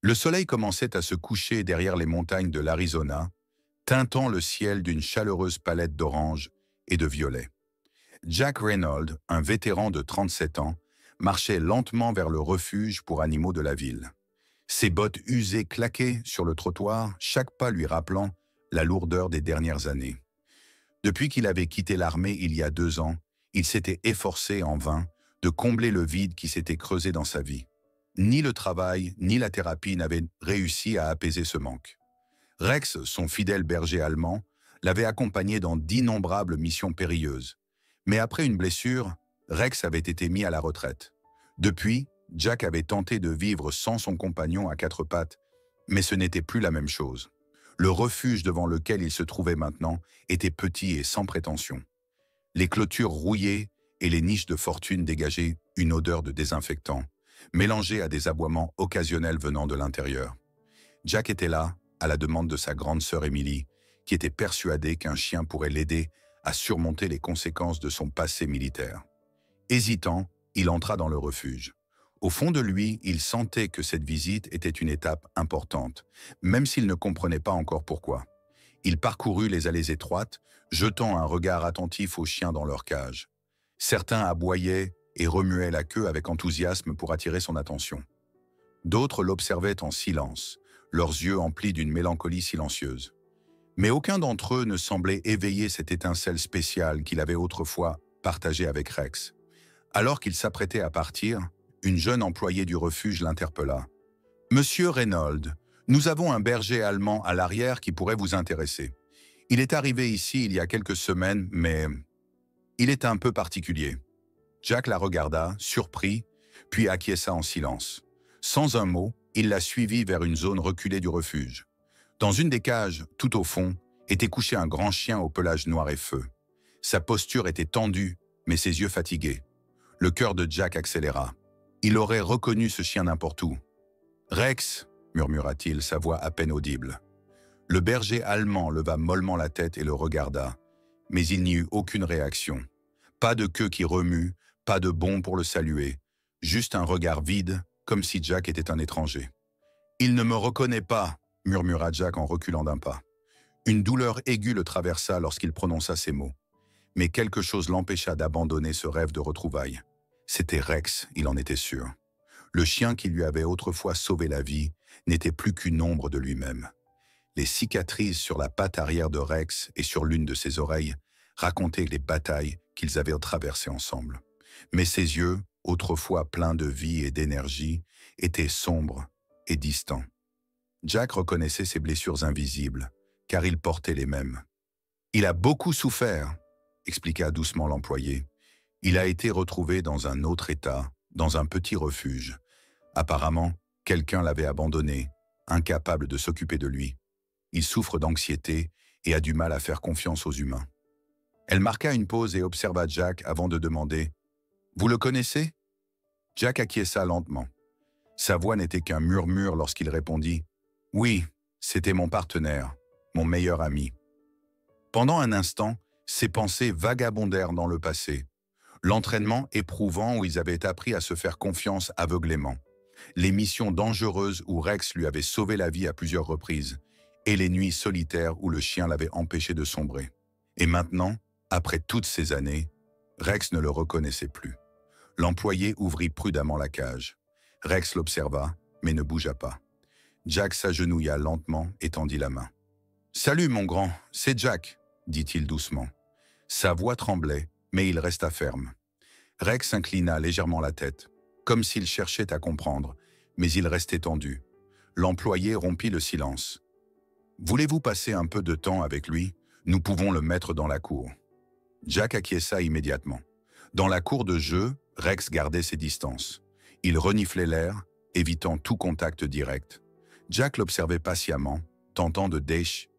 Le soleil commençait à se coucher derrière les montagnes de l'Arizona, teintant le ciel d'une chaleureuse palette d'orange et de violet. Jack Reynolds, un vétéran de 37 ans, marchait lentement vers le refuge pour animaux de la ville. Ses bottes usées claquaient sur le trottoir, chaque pas lui rappelant la lourdeur des dernières années. Depuis qu'il avait quitté l'armée il y a 2 ans, il s'était efforcé en vain de combler le vide qui s'était creusé dans sa vie. Ni le travail, ni la thérapie n'avaient réussi à apaiser ce manque. Rex, son fidèle berger allemand, l'avait accompagné dans d'innombrables missions périlleuses. Mais après une blessure, Rex avait été mis à la retraite. Depuis, Jack avait tenté de vivre sans son compagnon à 4 pattes, mais ce n'était plus la même chose. Le refuge devant lequel il se trouvait maintenant était petit et sans prétention. Les clôtures rouillées et les niches de fortune dégageaient une odeur de désinfectant, mélangée à des aboiements occasionnels venant de l'intérieur. Jack était là, à la demande de sa grande sœur Emily, qui était persuadée qu'un chien pourrait l'aider à surmonter les conséquences de son passé militaire. Hésitant, il entra dans le refuge. Au fond de lui, il sentait que cette visite était une étape importante, même s'il ne comprenait pas encore pourquoi. Il parcourut les allées étroites, jetant un regard attentif aux chiens dans leur cage. Certains aboyaient et remuaient la queue avec enthousiasme pour attirer son attention. D'autres l'observaient en silence, leurs yeux emplis d'une mélancolie silencieuse. Mais aucun d'entre eux ne semblait éveiller cette étincelle spéciale qu'il avait autrefois partagée avec Rex. Alors qu'il s'apprêtait à partir, une jeune employée du refuge l'interpella. « Monsieur Reynolds, nous avons un berger allemand à l'arrière qui pourrait vous intéresser. Il est arrivé ici il y a quelques semaines, mais il est un peu particulier. » Jack la regarda, surpris, puis acquiesça en silence. Sans un mot, il la suivit vers une zone reculée du refuge. Dans une des cages, tout au fond, était couché un grand chien au pelage noir et feu. Sa posture était tendue, mais ses yeux fatigués. Le cœur de Jack accéléra. Il aurait reconnu ce chien n'importe où. « Rex !» murmura-t-il, sa voix à peine audible. Le berger allemand leva mollement la tête et le regarda, mais il n'y eut aucune réaction. Pas de queue qui remue, pas de bond pour le saluer, juste un regard vide, comme si Jack était un étranger. « Il ne me reconnaît pas !» murmura Jack en reculant d'un pas. Une douleur aiguë le traversa lorsqu'il prononça ces mots. Mais quelque chose l'empêcha d'abandonner ce rêve de retrouvailles. C'était Rex, il en était sûr. Le chien qui lui avait autrefois sauvé la vie n'était plus qu'une ombre de lui-même. Les cicatrices sur la patte arrière de Rex et sur l'une de ses oreilles racontaient les batailles qu'ils avaient traversées ensemble. Mais ses yeux, autrefois pleins de vie et d'énergie, étaient sombres et distants. Jack reconnaissait ses blessures invisibles, car il portait les mêmes. « Il a beaucoup souffert », expliqua doucement l'employé. « Il a été retrouvé dans un autre état, dans un petit refuge. Apparemment, quelqu'un l'avait abandonné, incapable de s'occuper de lui. Il souffre d'anxiété et a du mal à faire confiance aux humains. » Elle marqua une pause et observa Jack avant de demander « Vous le connaissez ?» Jack acquiesça lentement. Sa voix n'était qu'un murmure lorsqu'il répondit « Oui, c'était mon partenaire, mon meilleur ami. » Pendant un instant, ses pensées vagabondèrent dans le passé. L'entraînement éprouvant où ils avaient appris à se faire confiance aveuglément. Les missions dangereuses où Rex lui avait sauvé la vie à plusieurs reprises. Et les nuits solitaires où le chien l'avait empêché de sombrer. Et maintenant, après toutes ces années, Rex ne le reconnaissait plus. L'employé ouvrit prudemment la cage. Rex l'observa, mais ne bougea pas. Jack s'agenouilla lentement et tendit la main. « Salut, mon grand, c'est Jack », dit-il doucement. Sa voix tremblait, mais il resta ferme. Rex inclina légèrement la tête, comme s'il cherchait à comprendre, mais il restait tendu. L'employé rompit le silence. « Voulez-vous passer un peu de temps avec lui? Nous pouvons le mettre dans la cour. » Jack acquiesça immédiatement. Dans la cour de jeu, Rex gardait ses distances. Il reniflait l'air, évitant tout contact direct. Jack l'observait patiemment, tentant de déch.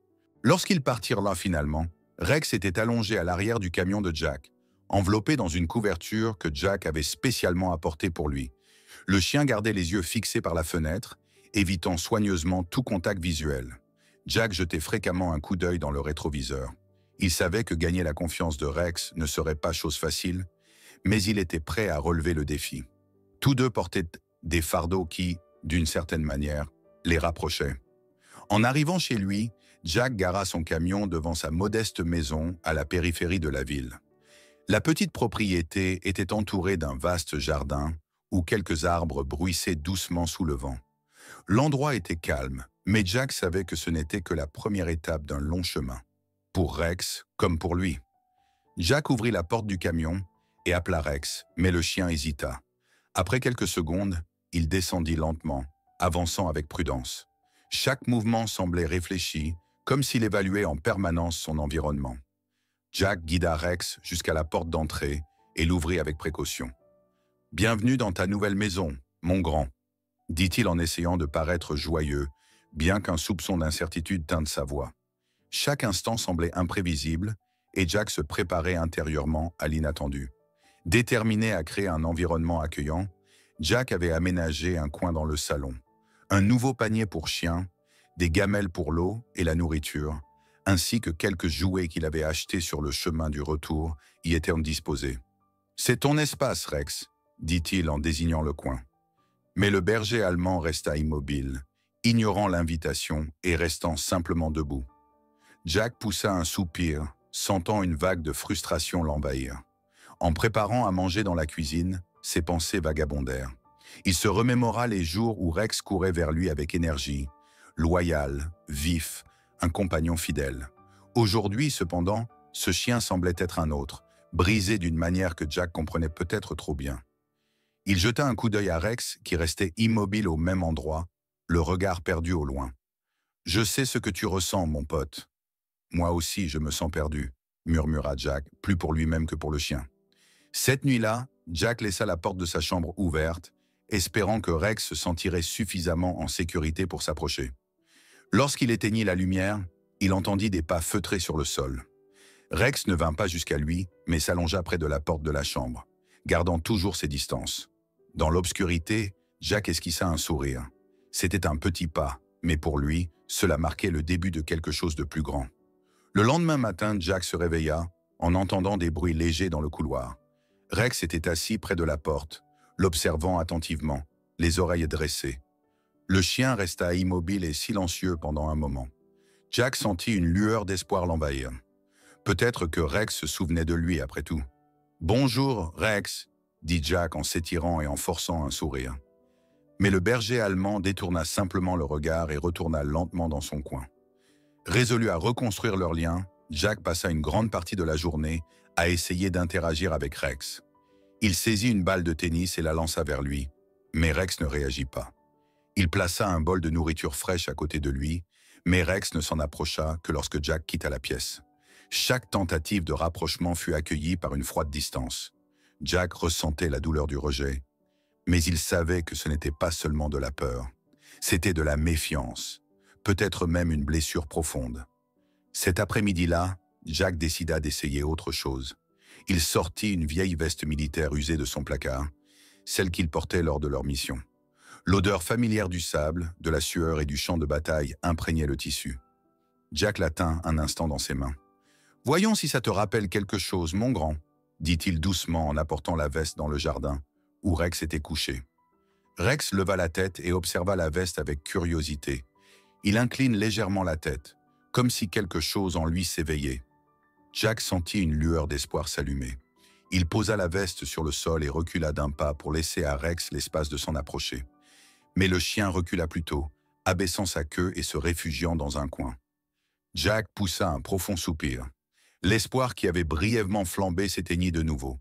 Lorsqu'ils partirent là finalement, Rex était allongé à l'arrière du camion de Jack, enveloppé dans une couverture que Jack avait spécialement apportée pour lui. Le chien gardait les yeux fixés par la fenêtre, évitant soigneusement tout contact visuel. Jack jetait fréquemment un coup d'œil dans le rétroviseur. Il savait que gagner la confiance de Rex ne serait pas chose facile, mais il était prêt à relever le défi. Tous deux portaient des fardeaux qui, d'une certaine manière, les rapprochait. En arrivant chez lui, Jack gara son camion devant sa modeste maison à la périphérie de la ville. La petite propriété était entourée d'un vaste jardin où quelques arbres bruissaient doucement sous le vent. L'endroit était calme, mais Jack savait que ce n'était que la première étape d'un long chemin. Pour Rex, comme pour lui. Jack ouvrit la porte du camion et appela Rex, mais le chien hésita. Après quelques secondes, il descendit lentement, avançant avec prudence. Chaque mouvement semblait réfléchi, comme s'il évaluait en permanence son environnement. Jack guida Rex jusqu'à la porte d'entrée et l'ouvrit avec précaution. « Bienvenue dans ta nouvelle maison, mon grand », dit-il en essayant de paraître joyeux, bien qu'un soupçon d'incertitude teinte sa voix. Chaque instant semblait imprévisible et Jack se préparait intérieurement à l'inattendu. Déterminé à créer un environnement accueillant, Jack avait aménagé un coin dans le salon. Un nouveau panier pour chiens, des gamelles pour l'eau et la nourriture, ainsi que quelques jouets qu'il avait achetés sur le chemin du retour, y étaient disposés. « C'est ton espace, Rex », dit-il en désignant le coin. Mais le berger allemand resta immobile, ignorant l'invitation et restant simplement debout. Jack poussa un soupir, sentant une vague de frustration l'envahir. En préparant à manger dans la cuisine, ses pensées vagabondèrent. Il se remémora les jours où Rex courait vers lui avec énergie, loyal, vif, un compagnon fidèle. Aujourd'hui, cependant, ce chien semblait être un autre, brisé d'une manière que Jack comprenait peut-être trop bien. Il jeta un coup d'œil à Rex, qui restait immobile au même endroit, le regard perdu au loin. « Je sais ce que tu ressens, mon pote. »« Moi aussi, je me sens perdu, » murmura Jack, plus pour lui-même que pour le chien. Cette nuit-là, Jack laissa la porte de sa chambre ouverte, espérant que Rex se sentirait suffisamment en sécurité pour s'approcher. Lorsqu'il éteignit la lumière, il entendit des pas feutrés sur le sol. Rex ne vint pas jusqu'à lui, mais s'allongea près de la porte de la chambre, gardant toujours ses distances. Dans l'obscurité, Jack esquissa un sourire. C'était un petit pas, mais pour lui, cela marquait le début de quelque chose de plus grand. Le lendemain matin, Jack se réveilla en entendant des bruits légers dans le couloir. Rex était assis près de la porte, l'observant attentivement, les oreilles dressées. Le chien resta immobile et silencieux pendant un moment. Jack sentit une lueur d'espoir l'envahir. Peut-être que Rex se souvenait de lui après tout. « Bonjour, Rex », dit Jack en s'étirant et en forçant un sourire. Mais le berger allemand détourna simplement le regard et retourna lentement dans son coin. Résolu à reconstruire leur lien, Jack passa une grande partie de la journée à essayer d'interagir avec Rex. Il saisit une balle de tennis et la lança vers lui, mais Rex ne réagit pas. Il plaça un bol de nourriture fraîche à côté de lui, mais Rex ne s'en approcha que lorsque Jack quitta la pièce. Chaque tentative de rapprochement fut accueillie par une froide distance. Jack ressentait la douleur du rejet, mais il savait que ce n'était pas seulement de la peur, c'était de la méfiance, peut-être même une blessure profonde. Cet après-midi-là, Jack décida d'essayer autre chose. Il sortit une vieille veste militaire usée de son placard, celle qu'il portait lors de leur mission. L'odeur familière du sable, de la sueur et du champ de bataille imprégnait le tissu. Jack la tint un instant dans ses mains. « Voyons si ça te rappelle quelque chose, mon grand », dit-il doucement en apportant la veste dans le jardin, où Rex était couché. Rex leva la tête et observa la veste avec curiosité. Il incline légèrement la tête, comme si quelque chose en lui s'éveillait. Jack sentit une lueur d'espoir s'allumer. Il posa la veste sur le sol et recula d'un pas pour laisser à Rex l'espace de s'en approcher. Mais le chien recula plutôt, abaissant sa queue et se réfugiant dans un coin. Jack poussa un profond soupir. L'espoir qui avait brièvement flambé s'éteignit de nouveau.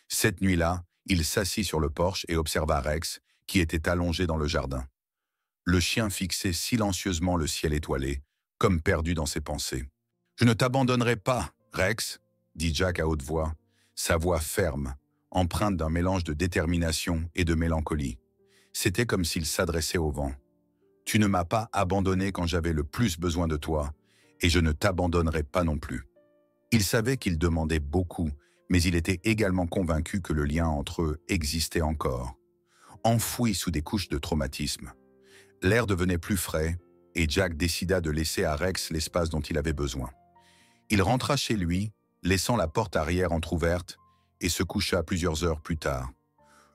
Cette nuit-là, il s'assit sur le porche et observa Rex, qui était allongé dans le jardin. Le chien fixait silencieusement le ciel étoilé, comme perdu dans ses pensées. « Je ne t'abandonnerai pas, Rex », dit Jack à haute voix, sa voix ferme, empreinte d'un mélange de détermination et de mélancolie. C'était comme s'il s'adressait au vent. « Tu ne m'as pas abandonné quand j'avais le plus besoin de toi, et je ne t'abandonnerai pas non plus. » Il savait qu'il demandait beaucoup, mais il était également convaincu que le lien entre eux existait encore, enfoui sous des couches de traumatisme. L'air devenait plus frais, et Jack décida de laisser à Rex l'espace dont il avait besoin. Il rentra chez lui, laissant la porte arrière entr'ouverte, et se coucha plusieurs heures plus tard.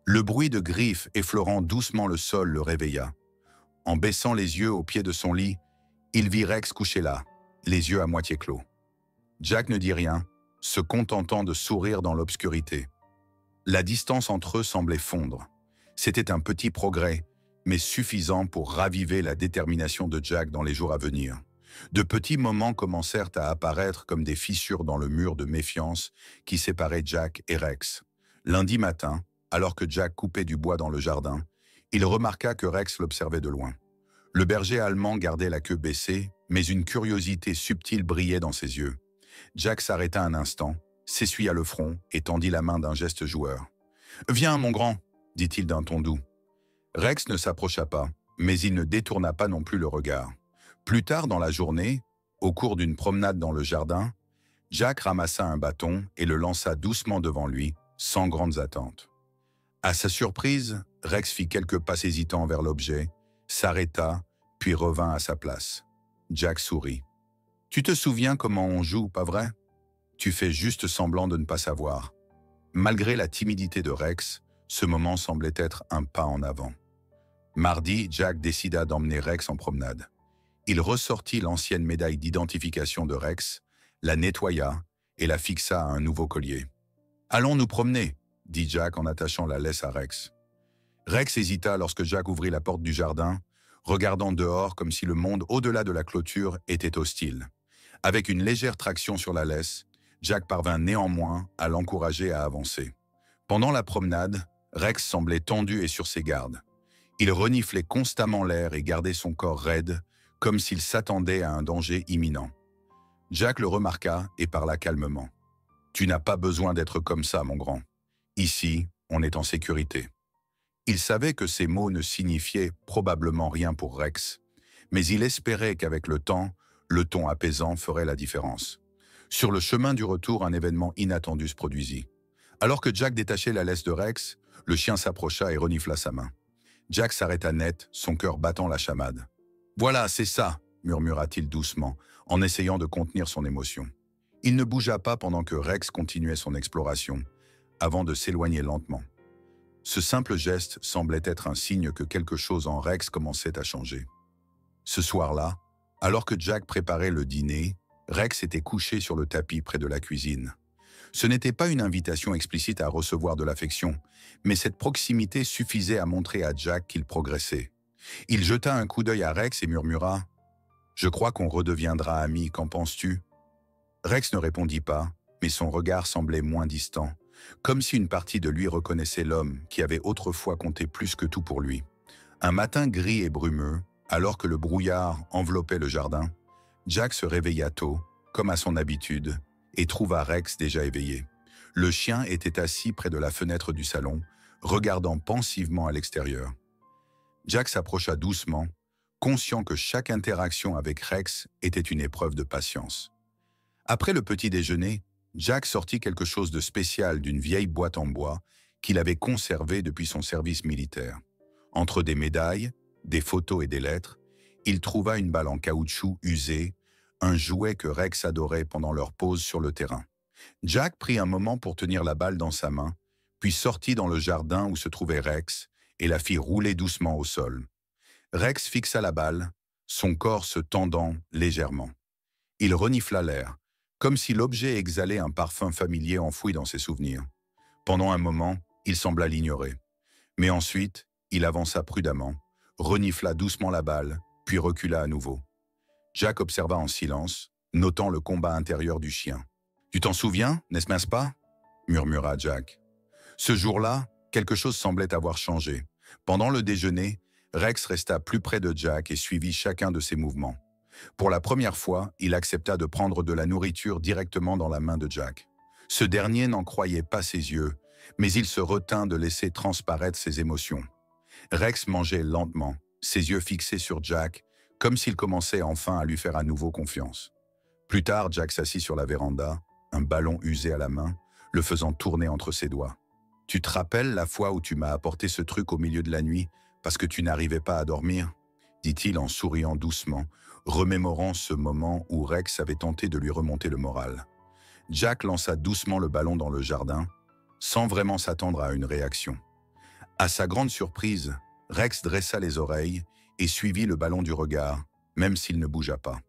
Le bruit de griffes effleurant doucement le sol le réveilla. En baissant les yeux au pied de son lit, il vit Rex couché là, les yeux à moitié clos. Jack ne dit rien, se contentant de sourire dans l'obscurité. La distance entre eux semblait fondre. C'était un petit progrès, mais suffisant pour raviver la détermination de Jack dans les jours à venir. De petits moments commencèrent à apparaître comme des fissures dans le mur de méfiance qui séparait Jack et Rex. Lundi matin, alors que Jack coupait du bois dans le jardin, il remarqua que Rex l'observait de loin. Le berger allemand gardait la queue baissée, mais une curiosité subtile brillait dans ses yeux. Jack s'arrêta un instant, s'essuya le front et tendit la main d'un geste joueur. « Viens, mon grand !» dit-il d'un ton doux. Rex ne s'approcha pas, mais il ne détourna pas non plus le regard. Plus tard dans la journée, au cours d'une promenade dans le jardin, Jack ramassa un bâton et le lança doucement devant lui, sans grandes attentes. À sa surprise, Rex fit quelques pas hésitants vers l'objet, s'arrêta, puis revint à sa place. Jack sourit. « Tu te souviens comment on joue, pas vrai? Tu fais juste semblant de ne pas savoir. » Malgré la timidité de Rex, ce moment semblait être un pas en avant. Mardi, Jack décida d'emmener Rex en promenade. Il ressortit l'ancienne médaille d'identification de Rex, la nettoya et la fixa à un nouveau collier. « Allons nous promener », dit Jack en attachant la laisse à Rex. Rex hésita lorsque Jack ouvrit la porte du jardin, regardant dehors comme si le monde au-delà de la clôture était hostile. Avec une légère traction sur la laisse, Jack parvint néanmoins à l'encourager à avancer. Pendant la promenade, Rex semblait tendu et sur ses gardes. Il reniflait constamment l'air et gardait son corps raide, comme s'il s'attendait à un danger imminent. Jack le remarqua et parla calmement. « Tu n'as pas besoin d'être comme ça, mon grand. Ici, on est en sécurité. » Il savait que ces mots ne signifiaient probablement rien pour Rex, mais il espérait qu'avec le temps, le ton apaisant ferait la différence. Sur le chemin du retour, un événement inattendu se produisit. Alors que Jack détachait la laisse de Rex, le chien s'approcha et renifla sa main. Jack s'arrêta net, son cœur battant la chamade. « Voilà, c'est ça !» murmura-t-il doucement, en essayant de contenir son émotion. Il ne bougea pas pendant que Rex continuait son exploration, avant de s'éloigner lentement. Ce simple geste semblait être un signe que quelque chose en Rex commençait à changer. Ce soir-là, alors que Jack préparait le dîner, Rex était couché sur le tapis près de la cuisine. Ce n'était pas une invitation explicite à recevoir de l'affection, mais cette proximité suffisait à montrer à Jack qu'il progressait. Il jeta un coup d'œil à Rex et murmura « Je crois qu'on redeviendra amis, qu'en penses-tu » Rex ne répondit pas, mais son regard semblait moins distant, comme si une partie de lui reconnaissait l'homme qui avait autrefois compté plus que tout pour lui. Un matin gris et brumeux, alors que le brouillard enveloppait le jardin, Jack se réveilla tôt, comme à son habitude, et trouva Rex déjà éveillé. Le chien était assis près de la fenêtre du salon, regardant pensivement à l'extérieur. Jack s'approcha doucement, conscient que chaque interaction avec Rex était une épreuve de patience. Après le petit déjeuner, Jack sortit quelque chose de spécial d'une vieille boîte en bois qu'il avait conservée depuis son service militaire. Entre des médailles, des photos et des lettres, il trouva une balle en caoutchouc usée, un jouet que Rex adorait pendant leur pause sur le terrain. Jack prit un moment pour tenir la balle dans sa main, puis sortit dans le jardin où se trouvait Rex et la fit rouler doucement au sol. Rex fixa la balle, son corps se tendant légèrement. Il renifla l'air, comme si l'objet exhalait un parfum familier enfoui dans ses souvenirs. Pendant un moment, il sembla l'ignorer. Mais ensuite, il avança prudemment, renifla doucement la balle, puis recula à nouveau. Jack observa en silence, notant le combat intérieur du chien. « Tu t'en souviens, n'est-ce pas ?» murmura Jack. Ce jour-là, quelque chose semblait avoir changé. Pendant le déjeuner, Rex resta plus près de Jack et suivit chacun de ses mouvements. Pour la première fois, il accepta de prendre de la nourriture directement dans la main de Jack. Ce dernier n'en croyait pas ses yeux, mais il se retint de laisser transparaître ses émotions. Rex mangeait lentement, ses yeux fixés sur Jack, comme s'il commençait enfin à lui faire à nouveau confiance. Plus tard, Jack s'assit sur la véranda, un ballon usé à la main, le faisant tourner entre ses doigts. « Tu te rappelles la fois où tu m'as apporté ce truc au milieu de la nuit parce que tu n'arrivais pas à dormir ?» dit-il en souriant doucement, remémorant ce moment où Rex avait tenté de lui remonter le moral. Jack lança doucement le ballon dans le jardin, sans vraiment s'attendre à une réaction. À sa grande surprise, Rex dressa les oreilles et suivit le ballon du regard, même s'il ne bougea pas.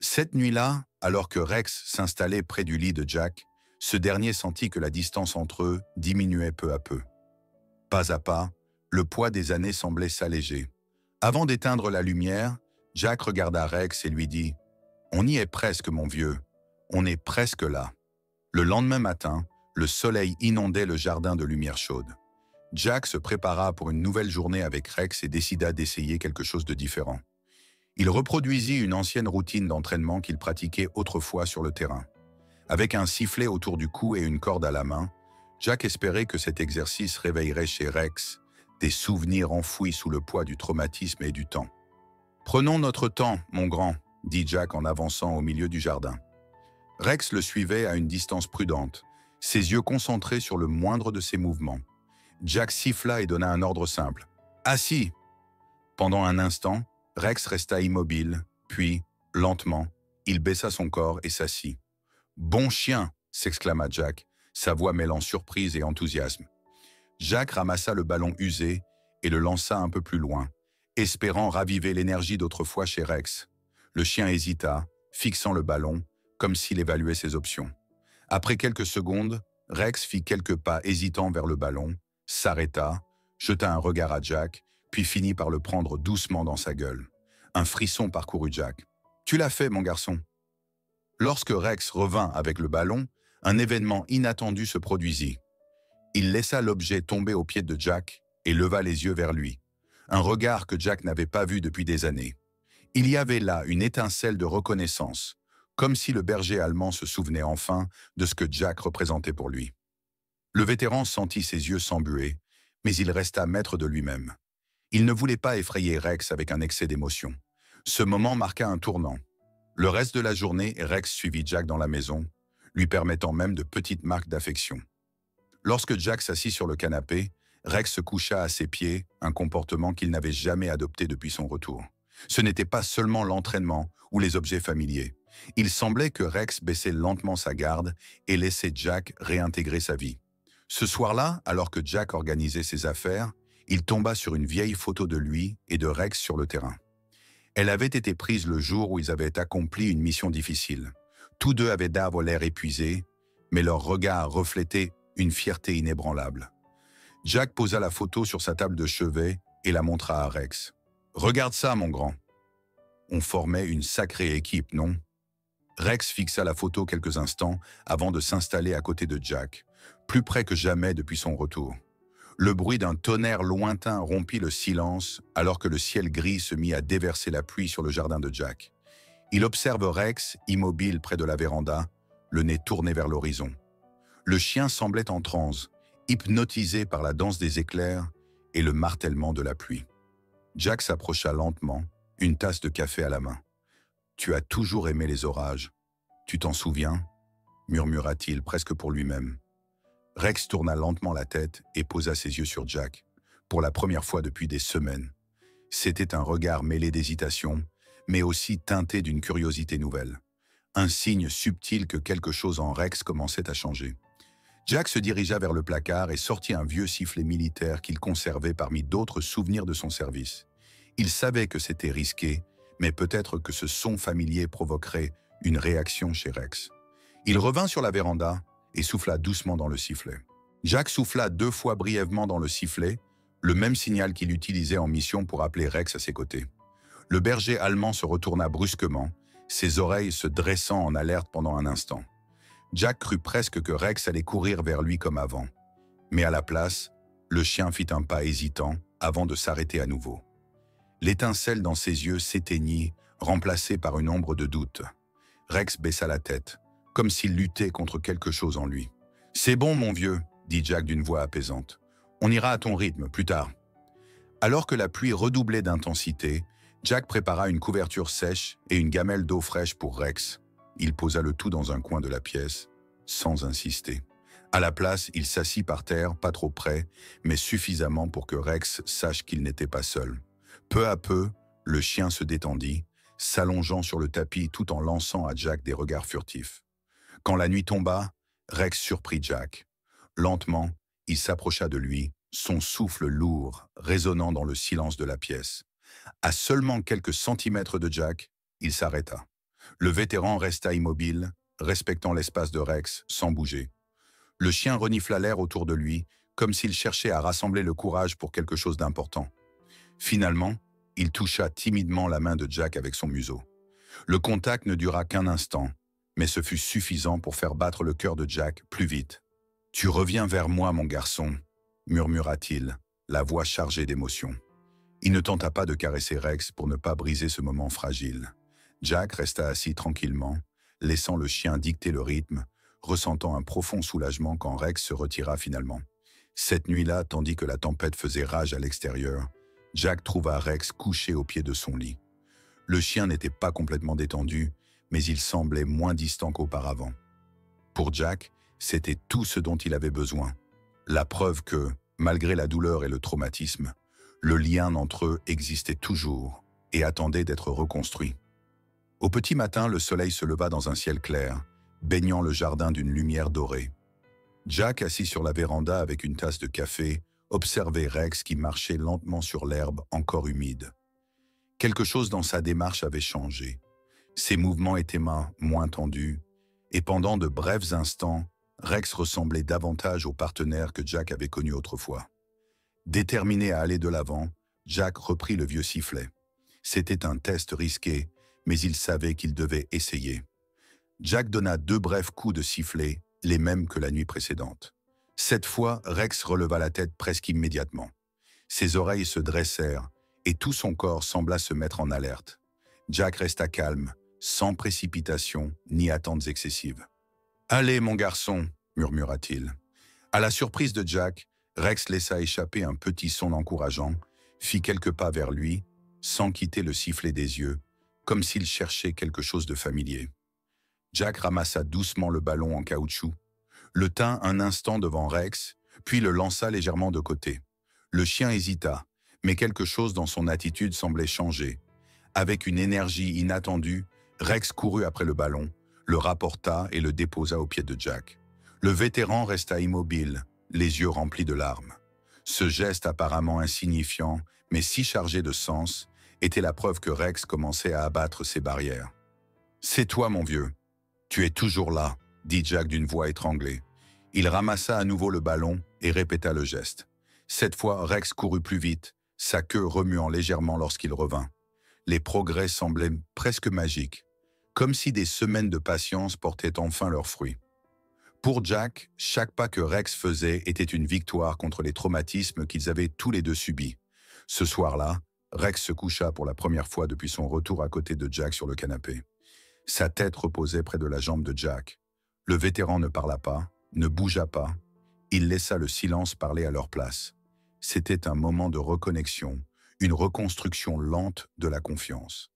Cette nuit-là, alors que Rex s'installait près du lit de Jack, ce dernier sentit que la distance entre eux diminuait peu à peu. Pas à pas, le poids des années semblait s'alléger. Avant d'éteindre la lumière, Jack regarda Rex et lui dit « On y est presque, mon vieux. On est presque là. » Le lendemain matin, le soleil inondait le jardin de lumière chaude. Jack se prépara pour une nouvelle journée avec Rex et décida d'essayer quelque chose de différent. Il reproduisit une ancienne routine d'entraînement qu'il pratiquait autrefois sur le terrain. Avec un sifflet autour du cou et une corde à la main, Jack espérait que cet exercice réveillerait chez Rex des souvenirs enfouis sous le poids du traumatisme et du temps. « Prenons notre temps, mon grand », dit Jack en avançant au milieu du jardin. Rex le suivait à une distance prudente, ses yeux concentrés sur le moindre de ses mouvements. Jack siffla et donna un ordre simple. « Assis !» Pendant un instant, Rex resta immobile, puis, lentement, il baissa son corps et s'assit. « Bon chien !» s'exclama Jack, sa voix mêlant surprise et enthousiasme. Jack ramassa le ballon usé et le lança un peu plus loin, espérant raviver l'énergie d'autrefois chez Rex. Le chien hésita, fixant le ballon, comme s'il évaluait ses options. Après quelques secondes, Rex fit quelques pas hésitants vers le ballon, s'arrêta, jeta un regard à Jack, puis finit par le prendre doucement dans sa gueule. Un frisson parcourut Jack. « Tu l'as fait, mon garçon !» Lorsque Rex revint avec le ballon, un événement inattendu se produisit. Il laissa l'objet tomber aux pieds de Jack et leva les yeux vers lui. Un regard que Jack n'avait pas vu depuis des années. Il y avait là une étincelle de reconnaissance, comme si le berger allemand se souvenait enfin de ce que Jack représentait pour lui. Le vétéran sentit ses yeux s'embuer, mais il resta maître de lui-même. Il ne voulait pas effrayer Rex avec un excès d'émotion. Ce moment marqua un tournant. Le reste de la journée, Rex suivit Jack dans la maison, lui permettant même de petites marques d'affection. Lorsque Jack s'assit sur le canapé, Rex se coucha à ses pieds, un comportement qu'il n'avait jamais adopté depuis son retour. Ce n'était pas seulement l'entraînement ou les objets familiers. Il semblait que Rex baissait lentement sa garde et laissait Jack réintégrer sa vie. Ce soir-là, alors que Jack organisait ses affaires, il tomba sur une vieille photo de lui et de Rex sur le terrain. Elle avait été prise le jour où ils avaient accompli une mission difficile. Tous deux avaient d'avoir l'air épuisés, mais leurs regards reflétaient une fierté inébranlable. Jack posa la photo sur sa table de chevet et la montra à Rex. « Regarde ça, mon grand !» On formait une sacrée équipe, non? Rex fixa la photo quelques instants avant de s'installer à côté de Jack, plus près que jamais depuis son retour. Le bruit d'un tonnerre lointain rompit le silence alors que le ciel gris se mit à déverser la pluie sur le jardin de Jack. Il observe Rex, immobile près de la véranda, le nez tourné vers l'horizon. Le chien semblait en transe, hypnotisé par la danse des éclairs et le martèlement de la pluie. Jack s'approcha lentement, une tasse de café à la main. « Tu as toujours aimé les orages. Tu t'en souviens ?» murmura-t-il presque pour lui-même. Rex tourna lentement la tête et posa ses yeux sur Jack, pour la première fois depuis des semaines. C'était un regard mêlé d'hésitation, mais aussi teinté d'une curiosité nouvelle. Un signe subtil que quelque chose en Rex commençait à changer. Jack se dirigea vers le placard et sortit un vieux sifflet militaire qu'il conservait parmi d'autres souvenirs de son service. Il savait que c'était risqué, mais peut-être que ce son familier provoquerait une réaction chez Rex. Il revint sur la véranda et souffla doucement dans le sifflet. Jack souffla 2 fois brièvement dans le sifflet, le même signal qu'il utilisait en mission pour appeler Rex à ses côtés. Le berger allemand se retourna brusquement, ses oreilles se dressant en alerte pendant un instant. Jack crut presque que Rex allait courir vers lui comme avant. Mais à la place, le chien fit un pas hésitant avant de s'arrêter à nouveau. L'étincelle dans ses yeux s'éteignit, remplacée par une ombre de doute. Rex baissa la tête, comme s'il luttait contre quelque chose en lui. « C'est bon, mon vieux, » dit Jack d'une voix apaisante. « On ira à ton rythme, plus tard. » Alors que la pluie redoublait d'intensité, Jack prépara une couverture sèche et une gamelle d'eau fraîche pour Rex. Il posa le tout dans un coin de la pièce, sans insister. À la place, il s'assit par terre, pas trop près, mais suffisamment pour que Rex sache qu'il n'était pas seul. Peu à peu, le chien se détendit, s'allongeant sur le tapis tout en lançant à Jack des regards furtifs. Quand la nuit tomba, Rex surprit Jack. Lentement, il s'approcha de lui, son souffle lourd, résonnant dans le silence de la pièce. À seulement quelques centimètres de Jack, il s'arrêta. Le vétéran resta immobile, respectant l'espace de Rex, sans bouger. Le chien renifla l'air autour de lui, comme s'il cherchait à rassembler le courage pour quelque chose d'important. Finalement, il toucha timidement la main de Jack avec son museau. Le contact ne dura qu'un instant, mais ce fut suffisant pour faire battre le cœur de Jack plus vite. « Tu reviens vers moi, mon garçon », murmura-t-il, la voix chargée d'émotion. Il ne tenta pas de caresser Rex pour ne pas briser ce moment fragile. Jack resta assis tranquillement, laissant le chien dicter le rythme, ressentant un profond soulagement quand Rex se retira finalement. Cette nuit-là, tandis que la tempête faisait rage à l'extérieur, Jack trouva Rex couché au pied de son lit. Le chien n'était pas complètement détendu, mais il semblait moins distant qu'auparavant. Pour Jack, c'était tout ce dont il avait besoin. La preuve que, malgré la douleur et le traumatisme, le lien entre eux existait toujours et attendait d'être reconstruit. Au petit matin, le soleil se leva dans un ciel clair, baignant le jardin d'une lumière dorée. Jack, assis sur la véranda avec une tasse de café, observait Rex qui marchait lentement sur l'herbe encore humide. Quelque chose dans sa démarche avait changé. Ses mouvements étaient moins tendus, et pendant de brefs instants, Rex ressemblait davantage au partenaire que Jack avait connu autrefois. Déterminé à aller de l'avant, Jack reprit le vieux sifflet. C'était un test risqué, mais il savait qu'il devait essayer. Jack donna 2 brefs coups de sifflet, les mêmes que la nuit précédente. Cette fois, Rex releva la tête presque immédiatement. Ses oreilles se dressèrent, et tout son corps sembla se mettre en alerte. Jack resta calme, sans précipitation ni attentes excessives. « Allez, mon garçon » murmura-t-il. À la surprise de Jack, Rex laissa échapper un petit son encourageant, fit quelques pas vers lui, sans quitter le sifflet des yeux, comme s'il cherchait quelque chose de familier. Jack ramassa doucement le ballon en caoutchouc, le tint un instant devant Rex, puis le lança légèrement de côté. Le chien hésita, mais quelque chose dans son attitude semblait changer. Avec une énergie inattendue, Rex courut après le ballon, le rapporta et le déposa aux pieds de Jack. Le vétéran resta immobile, les yeux remplis de larmes. Ce geste apparemment insignifiant, mais si chargé de sens, était la preuve que Rex commençait à abattre ses barrières. « C'est toi, mon vieux. Tu es toujours là », dit Jack d'une voix étranglée. Il ramassa à nouveau le ballon et répéta le geste. Cette fois, Rex courut plus vite, sa queue remuant légèrement lorsqu'il revint. Les progrès semblaient presque magiques, comme si des semaines de patience portaient enfin leurs fruits. Pour Jack, chaque pas que Rex faisait était une victoire contre les traumatismes qu'ils avaient tous les deux subis. Ce soir-là, Rex se coucha pour la première fois depuis son retour à côté de Jack sur le canapé. Sa tête reposait près de la jambe de Jack. Le vétéran ne parla pas, ne bougea pas. Il laissa le silence parler à leur place. C'était un moment de reconnexion, une reconstruction lente de la confiance.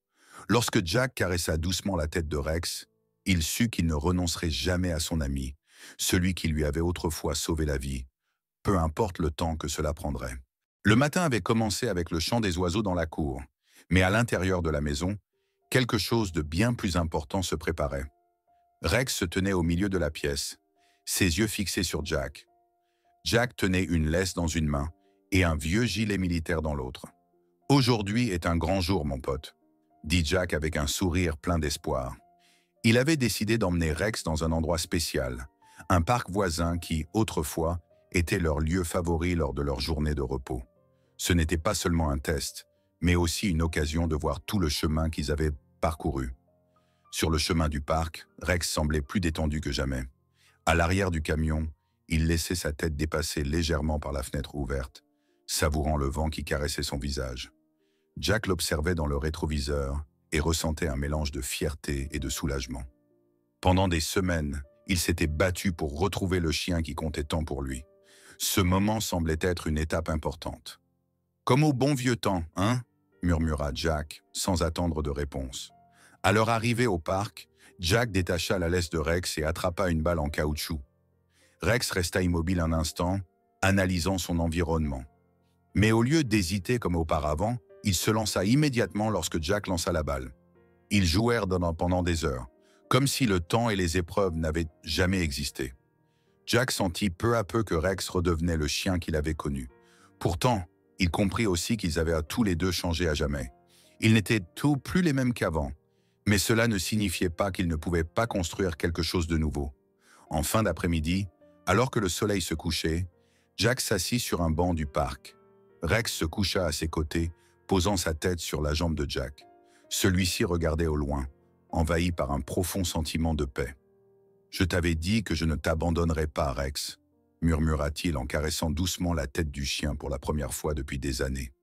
Lorsque Jack caressa doucement la tête de Rex, il sut qu'il ne renoncerait jamais à son ami, celui qui lui avait autrefois sauvé la vie, peu importe le temps que cela prendrait. Le matin avait commencé avec le chant des oiseaux dans la cour, mais à l'intérieur de la maison, quelque chose de bien plus important se préparait. Rex se tenait au milieu de la pièce, ses yeux fixés sur Jack. Jack tenait une laisse dans une main et un vieux gilet militaire dans l'autre. « Aujourd'hui est un grand jour, mon pote », dit Jack avec un sourire plein d'espoir. Il avait décidé d'emmener Rex dans un endroit spécial, un parc voisin qui, autrefois, était leur lieu favori lors de leur journée de repos. Ce n'était pas seulement un test, mais aussi une occasion de voir tout le chemin qu'ils avaient parcouru. Sur le chemin du parc, Rex semblait plus détendu que jamais. À l'arrière du camion, il laissait sa tête dépasser légèrement par la fenêtre ouverte, savourant le vent qui caressait son visage. Jack l'observait dans le rétroviseur et ressentait un mélange de fierté et de soulagement. Pendant des semaines, il s'était battu pour retrouver le chien qui comptait tant pour lui. Ce moment semblait être une étape importante. « Comme au bon vieux temps, hein ?» murmura Jack, sans attendre de réponse. À leur arrivée au parc, Jack détacha la laisse de Rex et attrapa une balle en caoutchouc. Rex resta immobile un instant, analysant son environnement. Mais au lieu d'hésiter comme auparavant, il se lança immédiatement lorsque Jack lança la balle. Ils jouèrent pendant des heures, comme si le temps et les épreuves n'avaient jamais existé. Jack sentit peu à peu que Rex redevenait le chien qu'il avait connu. Pourtant, Il comprit aussi qu'ils avaient à tous les deux changé à jamais. Ils n'étaient tous plus les mêmes qu'avant, mais cela ne signifiait pas qu'ils ne pouvaient pas construire quelque chose de nouveau. En fin d'après-midi, alors que le soleil se couchait, Jack s'assit sur un banc du parc. Rex se coucha à ses côtés, posant sa tête sur la jambe de Jack. Celui-ci regardait au loin, envahi par un profond sentiment de paix. « Je t'avais dit que je ne t'abandonnerais pas, Rex », murmura-t-il en caressant doucement la tête du chien pour la première fois depuis des années.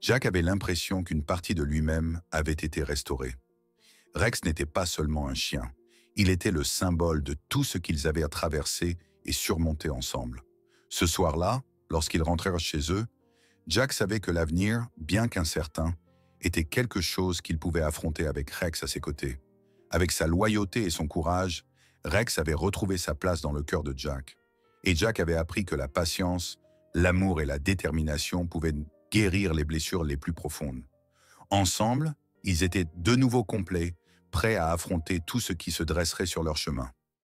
Jack avait l'impression qu'une partie de lui-même avait été restaurée. Rex n'était pas seulement un chien, il était le symbole de tout ce qu'ils avaient traversé et surmonté ensemble. Ce soir-là, lorsqu'ils rentrèrent chez eux, Jack savait que l'avenir, bien qu'incertain, était quelque chose qu'il pouvait affronter avec Rex à ses côtés. Avec sa loyauté et son courage, Rex avait retrouvé sa place dans le cœur de Jack. Et Jack avait appris que la patience, l'amour et la détermination pouvaient guérir les blessures les plus profondes. Ensemble, ils étaient de nouveau complets, prêts à affronter tout ce qui se dresserait sur leur chemin.